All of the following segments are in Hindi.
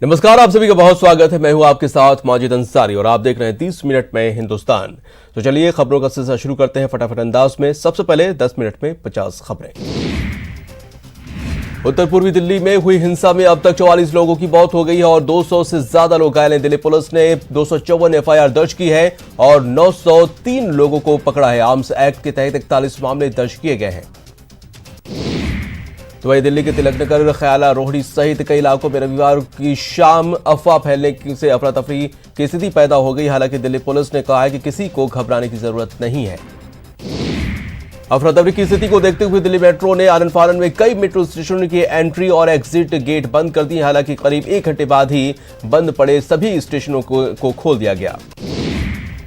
नमस्कार, आप सभी का बहुत स्वागत है। मैं हूं आपके साथ माजिद अंसारी और आप देख रहे हैं 30 मिनट में हिंदुस्तान। तो चलिए खबरों का सिलसिला शुरू करते हैं फटाफट अंदाज में। सबसे पहले 10 मिनट में 50 खबरें। उत्तर पूर्वी दिल्ली में हुई हिंसा में अब तक 44 लोगों की मौत हो गई है और 200 से ज्यादा लोग घायल हैं। दिल्ली पुलिस ने 254 एफआईआर दर्ज की है और 903 लोगों को पकड़ा है। आर्म्स एक्ट के तहत 41 मामले दर्ज किए गए हैं। तो वही दिल्ली के तिलक नगर, ख्याला, रोहिणी सहित कई इलाकों में रविवार की शाम अफवाह फैलने से अफरा तफरी की स्थिति पैदा हो गई। हालांकि दिल्ली पुलिस ने कहा है कि किसी को घबराने की जरूरत नहीं है। अफरा तफरी की स्थिति को देखते हुए दिल्ली मेट्रो ने आनन फानन में कई मेट्रो स्टेशनों के एंट्री और एग्जिट गेट बंद कर दिए। हालांकि करीब 1 घंटे बाद ही बंद पड़े सभी स्टेशनों को खोल दिया गया।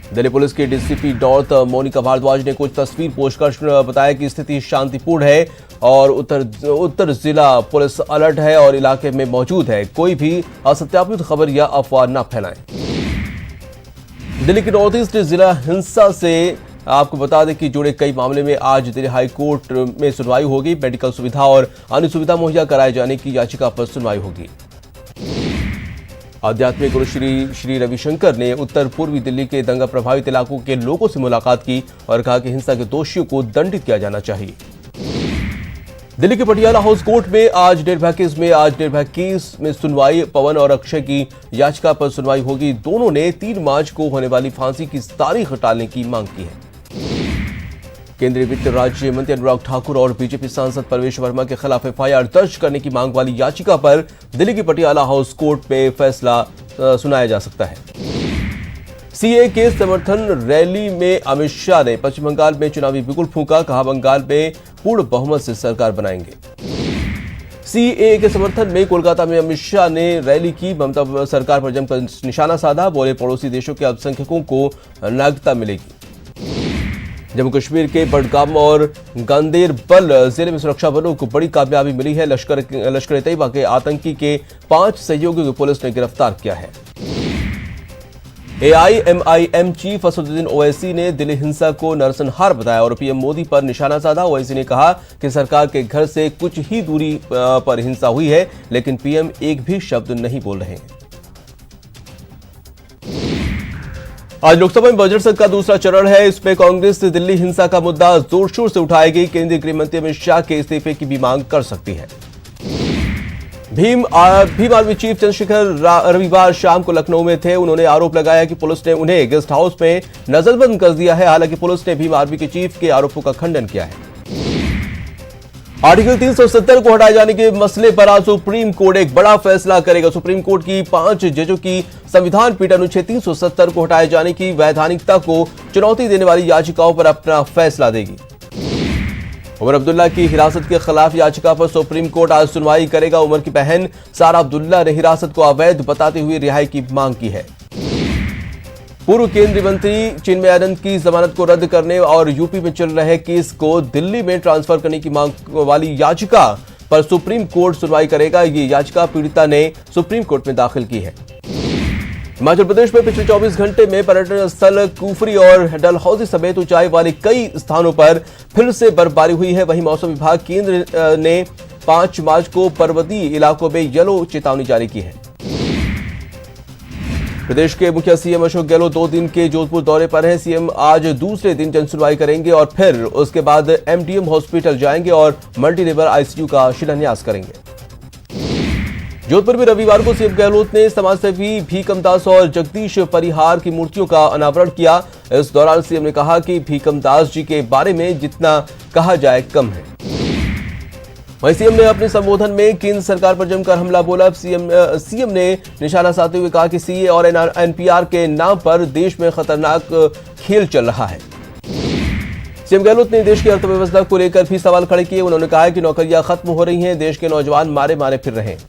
दिल्ली पुलिस के डीसीपी नॉर्थ मोनिका भारद्वाज ने कुछ तस्वीर पोस्ट कर बताया कि स्थिति शांतिपूर्ण है और उत्तर जिला पुलिस अलर्ट है और इलाके में मौजूद है। कोई भी असत्यापित खबर या अफवाह न फैलाएं। दिल्ली के नॉर्थ ईस्ट जिला हिंसा से आपको बता दें कि जुड़े कई मामले में आज दिल्ली हाई कोर्ट में सुनवाई होगी। मेडिकल सुविधा और अन्य सुविधा मुहैया कराए जाने की याचिका पर सुनवाई होगी। आध्यात्मिक गुरु श्री रविशंकर ने उत्तर पूर्वी दिल्ली के दंगा प्रभावित इलाकों के लोगों से मुलाकात की और कहा कि हिंसा के दोषियों को दंडित किया जाना चाहिए। दिल्ली के पटियाला हाउस कोर्ट में आज निर्भया केस में सुनवाई। पवन और अक्षय की याचिका पर सुनवाई होगी। दोनों ने 3 मार्च को होने वाली फांसी की तारीख टालने की मांग की है। केंद्रीय वित्त राज्य मंत्री अनुराग ठाकुर और बीजेपी सांसद परवेश वर्मा के खिलाफ एफआईआर दर्ज करने की मांग वाली याचिका पर दिल्ली की पटियाला हाउस कोर्ट में फैसला सुनाया जा सकता है। सीए के समर्थन रैली में अमित शाह ने पश्चिम बंगाल में चुनावी बिगुल फूंका। कहा, बंगाल में पूर्ण बहुमत से सरकार बनाएंगे। सीए के समर्थन में कोलकाता में अमित शाह ने रैली की। ममता सरकार पर जमकर निशाना साधा। बोले, पड़ोसी देशों के अल्पसंख्यकों को नागरिकता मिलेगी। जम्मू कश्मीर के बडगाम और गांदेरबल जिले में सुरक्षा बलों को बड़ी कामयाबी मिली है। लश्कर तैयबा के आतंकी के 5 सहयोगियों को पुलिस ने गिरफ्तार किया है। एआईएमआईएम चीफ असदुद्दीन ओवैसी ने दिल्ली हिंसा को नरसंहार बताया और पीएम मोदी पर निशाना साधा। ओवैसी ने कहा कि सरकार के घर से कुछ ही दूरी पर हिंसा हुई है, लेकिन पीएम एक भी शब्द नहीं बोल रहे हैं। आज लोकसभा में बजट सत्र का दूसरा चरण है। इसमें कांग्रेस दिल्ली हिंसा का मुद्दा जोर शोर से उठाएगी। केंद्रीय गृह मंत्री अमित शाह के इस्तीफे की भी मांग कर सकती है। भीम आर्मी चीफ चंद्रशेखर रविवार शाम को लखनऊ में थे। उन्होंने आरोप लगाया कि पुलिस ने उन्हें गेस्ट हाउस में नजरबंद कर दिया है। हालांकि पुलिस ने भीम आर्मी के चीफ के आरोपों का खंडन किया है। आर्टिकल 370 को हटाए जाने के मसले पर आज सुप्रीम कोर्ट एक बड़ा फैसला करेगा। सुप्रीम कोर्ट की 5 जजों की संविधान पीठ अनुच्छेद 370 को हटाए जाने की वैधानिकता को चुनौती देने वाली याचिकाओं पर अपना फैसला देगी। उमर अब्दुल्ला की हिरासत के खिलाफ याचिका पर सुप्रीम कोर्ट आज सुनवाई करेगा। उमर की बहन सारा अब्दुल्ला ने हिरासत को अवैध बताते हुए रिहाई की मांग की है। पूर्व केंद्रीय मंत्री चिन्मयानंद की जमानत को रद्द करने और यूपी में चल रहे केस को दिल्ली में ट्रांसफर करने की मांग वाली याचिका पर सुप्रीम कोर्ट सुनवाई करेगा। ये याचिका पीड़िता ने सुप्रीम कोर्ट में दाखिल की है। हिमाचल प्रदेश में पिछले 24 घंटे में पर्यटन स्थल कुफरी और डलहौजी समेत ऊंचाई वाले कई स्थानों पर फिर से बर्फबारी हुई है। वहीं मौसम विभाग केंद्र ने 5 मार्च को पर्वतीय इलाकों में येलो चेतावनी जारी की है। प्रदेश के मुखिया सीएम अशोक गहलोत 2 दिन के जोधपुर दौरे पर हैं। सीएम आज दूसरे दिन जनसुनवाई करेंगे और फिर उसके बाद एमडीएम हॉस्पिटल जाएंगे और मल्टी लेवल आईसीयू का शिलान्यास करेंगे। जोधपुर में रविवार को सीएम गहलोत ने समाजसेवी भीकम दास और जगदीश परिहार की मूर्तियों का अनावरण किया। इस दौरान सीएम ने कहा कि भीकम दास जी के बारे में जितना कहा जाए कम है। वहीं सीएम ने अपने संबोधन में केंद्र सरकार पर जमकर हमला बोला। सीएम ने निशाना साधते हुए कहा कि सीए और एनपीआर के नाम पर देश में खतरनाक खेल चल रहा है। सीएम गहलोत ने देश की अर्थव्यवस्था को लेकर भी सवाल खड़े किए। उन्होंने कहा कि नौकरियां खत्म हो रही हैं, देश के नौजवान मारे फिर रहे हैं।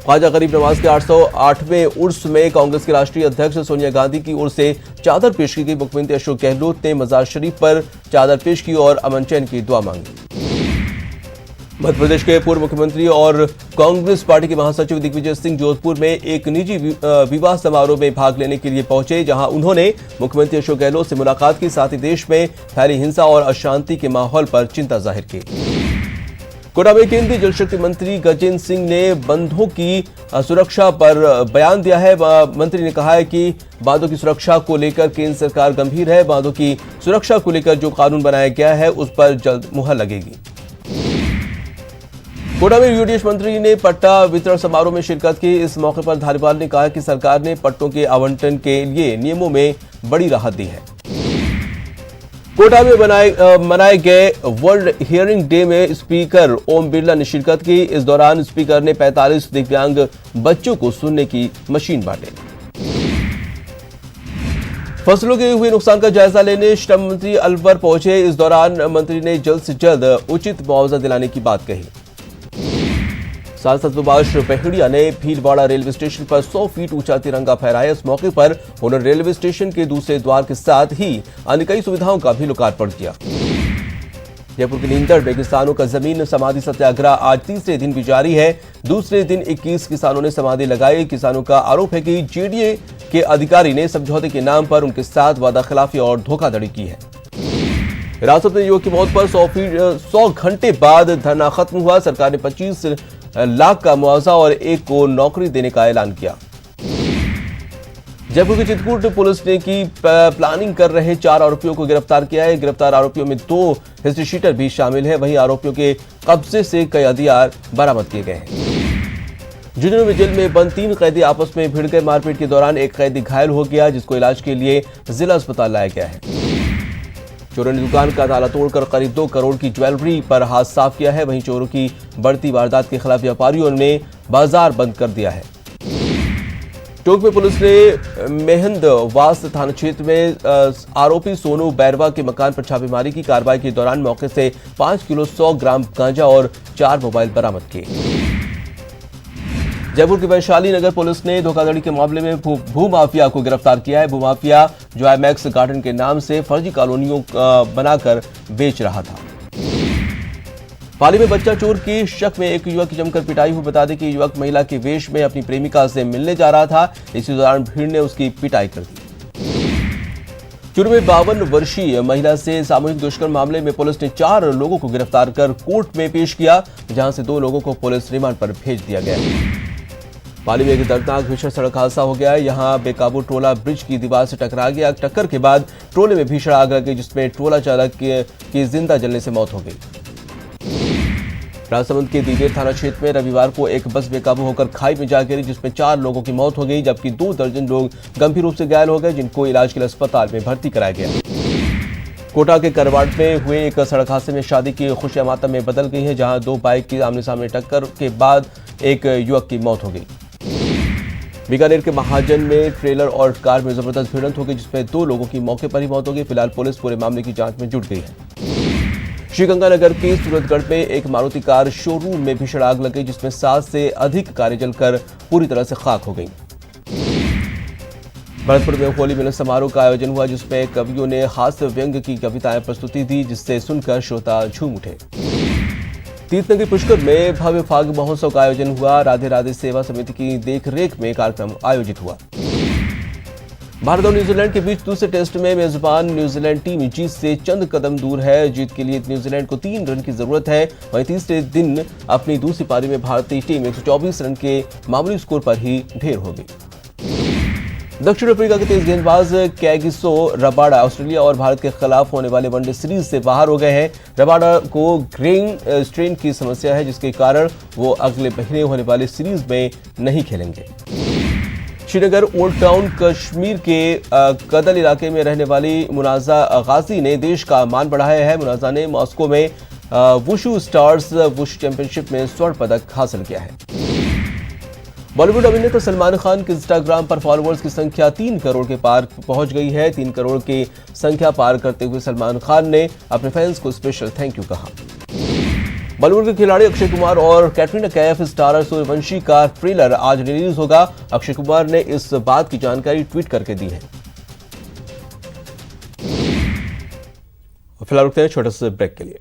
ख्वाजा गरीब नवाज के 808वें उर्स में कांग्रेस के राष्ट्रीय अध्यक्ष सोनिया गांधी की ओर से चादर पेश की गई। मुख्यमंत्री अशोक गहलोत ने मजार शरीफ पर चादर पेश की और अमन चैन की दुआ मांगी। मध्य प्रदेश के पूर्व मुख्यमंत्री और कांग्रेस पार्टी के महासचिव दिग्विजय सिंह जोधपुर में एक निजी विवाह समारोह में भाग लेने के लिए पहुंचे, जहां उन्होंने मुख्यमंत्री अशोक गहलोत से मुलाकात की। साथ ही देश में फैली हिंसा और अशांति के माहौल पर चिंता जाहिर की। कोटा में केंद्रीय जल शक्ति मंत्री गजेंद्र सिंह ने बांधों की सुरक्षा पर बयान दिया है। मंत्री ने कहा है कि बांधों की सुरक्षा को लेकर केंद्र सरकार गंभीर है। बांधों की सुरक्षा को लेकर जो कानून बनाया गया है उस पर जल्द मुहर लगेगी। कोटा में यूडीएच मंत्री ने पट्टा वितरण समारोह में शिरकत की। इस मौके पर धारीवाल ने कहा कि सरकार ने पट्टों के आवंटन के लिए नियमों में बड़ी राहत दी है। कोटा में मनाए गए वर्ल्ड हियरिंग डे में स्पीकर ओम बिरला ने शिरकत की। इस दौरान स्पीकर ने 45 दिव्यांग बच्चों को सुनने की मशीन बांटे। फसलों के हुए नुकसान का जायजा लेने श्रम मंत्री अलवर पहुंचे। इस दौरान मंत्री ने जल्द से जल्द उचित मुआवजा दिलाने की बात कही। सांसद सुभाष पहेड़िया ने भीलवाड़ा रेलवे स्टेशन पर 100 फीट ऊंचा तिरंगा फहराया। इस मौके पर उन्होंने रेलवे स्टेशन के दूसरे द्वार के साथ ही अन्य कई सुविधाओं का भी लोकार्पण किया। जयपुर के नींदड़ में किसानों का जमीन समाधि सत्याग्रह आज तीसरे दिन भी जारी है। दूसरे दिन 21 किसानों ने समाधि लगाई। किसानों का आरोप है कि जेडीए के अधिकारी ने समझौते के नाम पर उनके साथ वादाखिलाफी और धोखाधड़ी की है। हिरासत में युवक की मौत पर 100 घंटे बाद धरना खत्म हुआ। सरकार ने 25 लाख का मुआवजा और एक को नौकरी देने का ऐलान किया। जयपुर की चित्रकूट पुलिस ने की प्लानिंग कर रहे 4 आरोपियों को गिरफ्तार किया है। गिरफ्तार आरोपियों में 2 हिस्ट्री शीटर भी शामिल है। वहीं आरोपियों के कब्जे से कई हथियार बरामद किए गए हैं। झुंझुनू में जेल में बंद 3 कैदी आपस में भिड़ गए। मारपीट के दौरान एक कैदी घायल हो गया, जिसको इलाज के लिए जिला अस्पताल लाया गया है। चोरों ने दुकान का ताला तोड़कर करीब 2 करोड़ की ज्वेलरी पर हाथ साफ किया है। वहीं चोरों की बढ़ती वारदात के खिलाफ व्यापारियों ने बाजार बंद कर दिया है। टोंक में पुलिस ने मेहंदवास थाना क्षेत्र में आरोपी सोनू बैरवा के मकान पर छापेमारी की। कार्रवाई के दौरान मौके से 5 किलो 100 ग्राम गांजा और 4 मोबाइल बरामद किए। जयपुर के वैशाली नगर पुलिस ने धोखाधड़ी के मामले में भूमाफिया को गिरफ्तार किया है। भूमाफिया जो IMAX गार्डन के नाम से फर्जी कॉलोनियों बनाकर बेच रहा था। पाली में बच्चा चोर की शक में एक युवक की जमकर पिटाई हुई। बता दें कि युवक महिला के वेश में अपनी प्रेमिका से मिलने जा रहा था। इसी दौरान भीड़ ने उसकी पिटाई कर दी। चूरू में 52 वर्षीय महिला से सामूहिक दुष्कर्म मामले में पुलिस ने 4 लोगों को गिरफ्तार कर कोर्ट में पेश किया, जहां से 2 लोगों को पुलिस रिमांड पर भेज दिया गया। पाली में एक दर्दनाक भीषण सड़क हादसा हो गया है। यहां बेकाबू ट्रोला ब्रिज की दीवार से टकरा गया। टक्कर के बाद ट्रोले में भीषण आग लग गई, जिसमें ट्रोला चालक की जिंदा जलने से मौत हो गई। राजसमंद के दीवेर थाना क्षेत्र में रविवार को एक बस बेकाबू होकर खाई में जा गिरी, जिसमें 4 लोगों की मौत हो गई, जबकि 2 दर्जन लोग गंभीर रूप से घायल हो गए, जिनको इलाज के लिए अस्पताल में भर्ती कराया गया। कोटा के करवाड़ में हुए एक सड़क हादसे में शादी की खुशियां मातम में बदल गई हैं, जहां 2 बाइक की आमने सामने टक्कर के बाद एक युवक की मौत हो गई। बीकानेर के महाजन में ट्रेलर और कार में जबरदस्त भिड़ंत हो गई, जिसमें 2 लोगों की मौके पर ही मौत हो गई। फिलहाल पुलिस पूरे मामले की जांच में जुट गई है। श्रीगंगानगर के सूरतगढ़ में एक मारुति कार शोरूम में भीषण आग लग गई, जिसमें 7 से अधिक कारें जलकर पूरी तरह से खाक हो गई। भरतपुर में होली मिलन समारोह का आयोजन हुआ, जिसमें कवियों ने हास्य व्यंग की कविताएं प्रस्तुति दी, जिससे सुनकर श्रोता झूम उठे। तीर्थनगरी पुष्कर में भव्य फाग महोत्सव का आयोजन हुआ। राधे राधे सेवा समिति की देखरेख में कार्यक्रम आयोजित हुआ। भारत और न्यूजीलैंड के बीच दूसरे टेस्ट में मेजबान न्यूजीलैंड टीम जीत से चंद कदम दूर है। जीत के लिए न्यूजीलैंड को 3 रन की जरूरत है। वहीं तीसरे दिन अपनी दूसरी पारी में भारतीय टीम 124 रन के मामूली स्कोर पर ही ढेर हो गई। दक्षिण अफ्रीका के तेज गेंदबाज कैगिसो रबाडा ऑस्ट्रेलिया और भारत के खिलाफ होने वाले वनडे सीरीज से बाहर हो गए हैं। रबाडा को ग्रेन स्ट्रेन की समस्या है, जिसके कारण वो अगले महीने होने वाली सीरीज में नहीं खेलेंगे। श्रीनगर ओल्ड टाउन कश्मीर के कदल इलाके में रहने वाली मुनाजा गाजी ने देश का मान बढ़ाया है। मुनाजा ने मॉस्को में वुशु स्टार्स वुशु चैंपियनशिप में स्वर्ण पदक हासिल किया है। बॉलीवुड अभिनेता सलमान खान के इंस्टाग्राम पर फॉलोअर्स की संख्या 3 करोड़ के पार पहुंच गई है। 3 करोड़ की संख्या पार करते हुए सलमान खान ने अपने फैंस को स्पेशल थैंक यू कहा। बॉलीवुड के खिलाड़ी अक्षय कुमार और कैटरीना कैफ स्टारर सूर्यवंशी का ट्रेलर आज रिलीज होगा। अक्षय कुमार ने इस बात की जानकारी ट्वीट करके दी है। फिलहाल रुकते हैं छोटे से ब्रेक के लिए।